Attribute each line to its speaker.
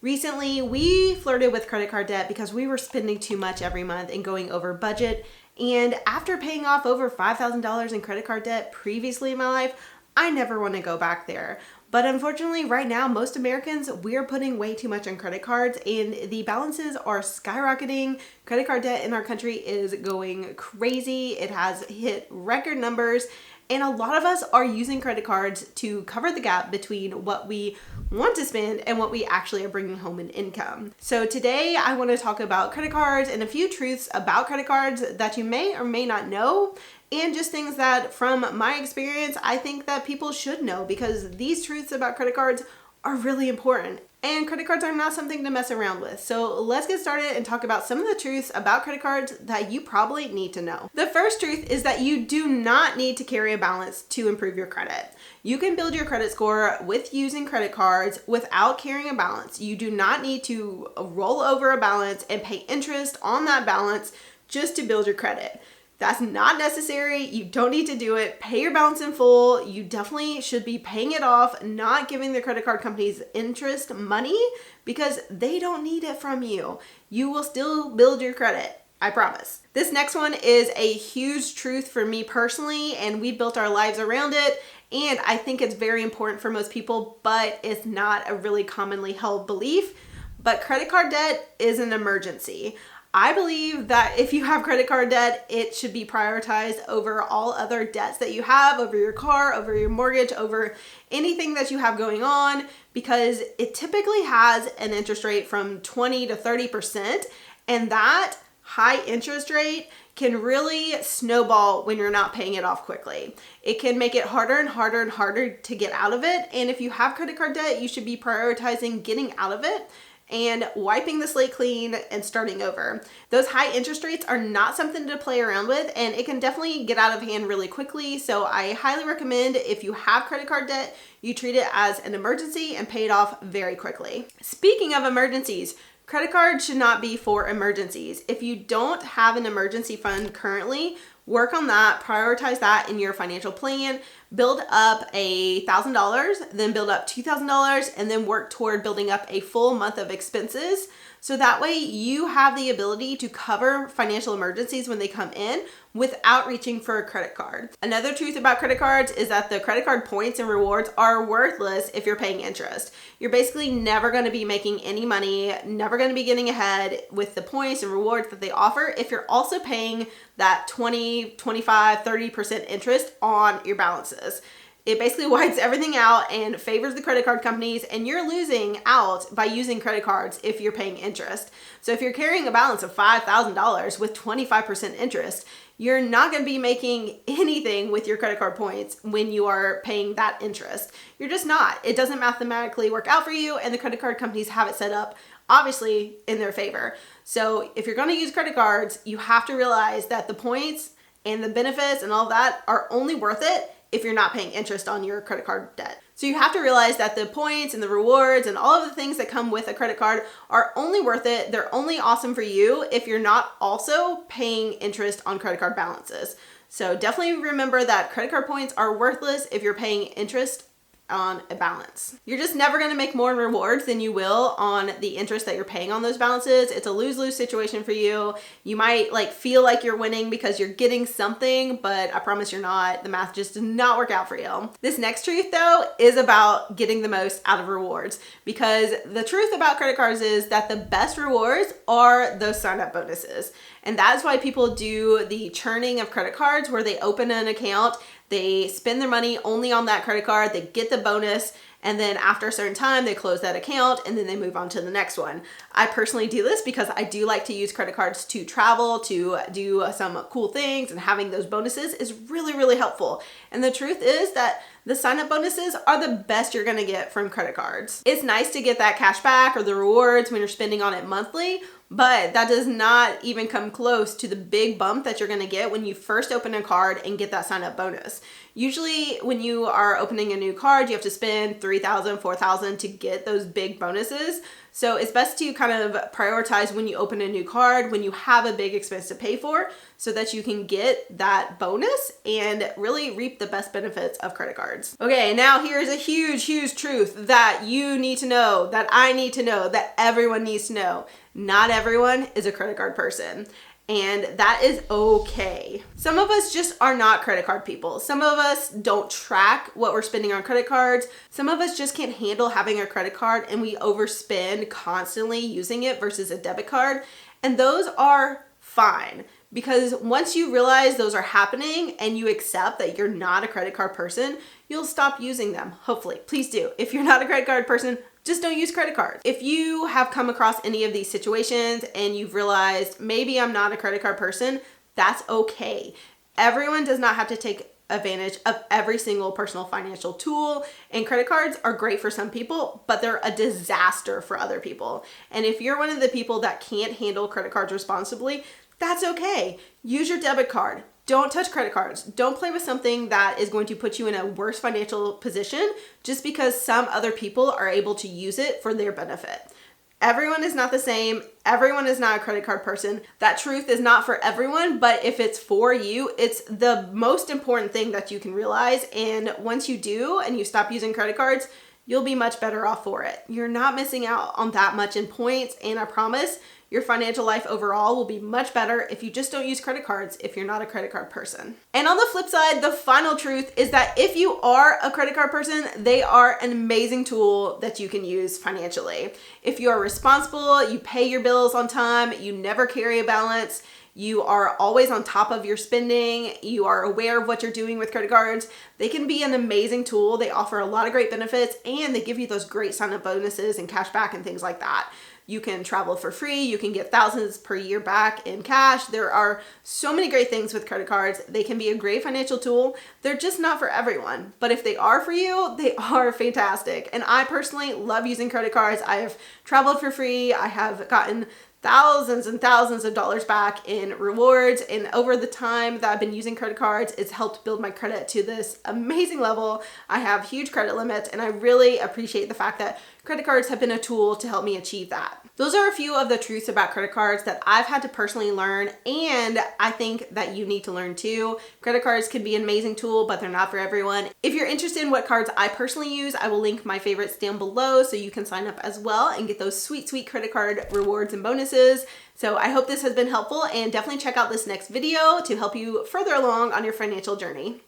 Speaker 1: Recently, we flirted with credit card debt because we were spending too much every month and going over budget. And after paying off over $5,000 in credit card debt previously in my life, I never want to go back there. But unfortunately, right now, most Americans, we're putting way too much on credit cards and the balances are skyrocketing. Credit card debt in our country is going crazy. It has hit record numbers. And a lot of us are using credit cards to cover the gap between what we want to spend and what we actually are bringing home in income. So today I want to talk about credit cards and a few truths about credit cards that you may or may not know, and just things that from my experience, I think that people should know because these truths about credit cards are really important. And credit cards are not something to mess around with. So let's get started and talk about some of the truths about credit cards that you probably need to know. The first truth is that you do not need to carry a balance to improve your credit. You can build your credit score with using credit cards without carrying a balance. You do not need to roll over a balance and pay interest on that balance just to build your credit. That's not necessary. You don't need to do it. Pay your balance in full. You definitely should be paying it off, not giving the credit card companies interest money because they don't need it from you. You will still build your credit. I promise. This next one is a huge truth for me personally, and we built our lives around it. And I think it's very important for most people, but it's not a really commonly held belief. But credit card debt is an emergency. I believe that if you have credit card debt, it should be prioritized over all other debts that you have, over your car, over your mortgage, over anything that you have going on, because it typically has an interest rate from 20 to 30%, and that high interest rate can really snowball when you're not paying it off quickly. It can make it harder and harder and harder to get out of it, and if you have credit card debt, you should be prioritizing getting out of it and wiping the slate clean and starting over. Those high interest rates are not something to play around with, and it can definitely get out of hand really quickly. So I highly recommend if you have credit card debt, you treat it as an emergency and pay it off very quickly. Speaking of emergencies, credit cards should not be for emergencies. If you don't have an emergency fund currently, work on that, prioritize that in your financial plan, build up $1,000, then build up $2,000, and then work toward building up a full month of expenses. So that way you have the ability to cover financial emergencies when they come in without reaching for a credit card. Another truth about credit cards is that the credit card points and rewards are worthless if you're paying interest. You're basically never going to be making any money, never going to be getting ahead with the points and rewards that they offer if you're also paying that 20, 25, 30% interest on your balances. It basically wipes everything out and favors the credit card companies, and you're losing out by using credit cards if you're paying interest. So if you're carrying a balance of $5,000 with 25% interest, you're not going to be making anything with your credit card points when you are paying that interest. You're just not. It doesn't mathematically work out for you, and the credit card companies have it set up obviously in their favor. So if you're going to use credit cards, you have to realize that the points and the benefits and all that are only worth it if you're not paying interest on your credit card debt. So you have to realize that the points and the rewards and all of the things that come with a credit card are only worth it. They're only awesome for you if you're not also paying interest on credit card balances. So definitely remember that credit card points are worthless if you're paying interest on a balance. You're just never going to make more in rewards than you will on the interest that you're paying on those balances. It's a lose-lose situation for you. You might feel like you're winning because you're getting something, but I promise you're not. The math just does not work out for you. This next truth though is about getting the most out of rewards, because the truth about credit cards is that the best rewards are those sign-up bonuses. And that's why people do the churning of credit cards where they open an account, they spend their money only on that credit card, they get the bonus, and then after a certain time, they close that account and then they move on to the next one. I personally do this because I do like to use credit cards to travel, to do some cool things, and having those bonuses is really, really helpful. And the truth is that the sign-up bonuses are the best you're gonna get from credit cards. It's nice to get that cash back or the rewards when you're spending on it monthly, but that does not even come close to the big bump that you're gonna get when you first open a card and get that sign-up bonus. Usually when you are opening a new card, you have to spend $3,000, $4,000 to get those big bonuses. So it's best to kind of prioritize when you open a new card, when you have a big expense to pay for, so that you can get that bonus and really reap the best benefits of credit cards. Okay, now here's a huge, huge truth that you need to know, that I need to know, that everyone needs to know. Not everyone is a credit card person. And that is okay. Some of us just are not credit card people. Some of us don't track what we're spending on credit cards. Some of us just can't handle having a credit card and we overspend constantly using it versus a debit card. And those are fine, because once you realize those are happening and you accept that you're not a credit card person, you'll stop using them. Hopefully, please do. If you're not a credit card person, just don't use credit cards. If you have come across any of these situations and you've realized maybe I'm not a credit card person, that's okay. Everyone does not have to take advantage of every single personal financial tool, and credit cards are great for some people, but they're a disaster for other people. And if you're one of the people that can't handle credit cards responsibly, that's okay. Use your debit card. Don't touch credit cards. Don't play with something that is going to put you in a worse financial position just because some other people are able to use it for their benefit. Everyone is not the same. Everyone is not a credit card person. That truth is not for everyone, but if it's for you, it's the most important thing that you can realize. And once you do and you stop using credit cards, you'll be much better off for it. You're not missing out on that much in points, and I promise your financial life overall will be much better if you just don't use credit cards if you're not a credit card person. And on the flip side, the final truth is that if you are a credit card person, they are an amazing tool that you can use financially. If you are responsible, you pay your bills on time, you never carry a balance, you are always on top of your spending, you are aware of what you're doing with credit cards, they can be an amazing tool. They offer a lot of great benefits and they give you those great sign-up bonuses and cash back and things like that. You can travel for free. You can get thousands per year back in cash. There are so many great things with credit cards. They can be a great financial tool. They're just not for everyone. But if they are for you, they are fantastic. And I personally love using credit cards. I have traveled for free. I have gotten thousands and thousands of dollars back in rewards. And over the time that I've been using credit cards, it's helped build my credit to this amazing level. I have huge credit limits, and I really appreciate the fact that credit cards have been a tool to help me achieve that. Those are a few of the truths about credit cards that I've had to personally learn, and I think that you need to learn too. Credit cards can be an amazing tool, but they're not for everyone. If you're interested in what cards I personally use, I will link my favorites down below so you can sign up as well and get those sweet, sweet credit card rewards and bonuses. So I hope this has been helpful, and definitely check out this next video to help you further along on your financial journey.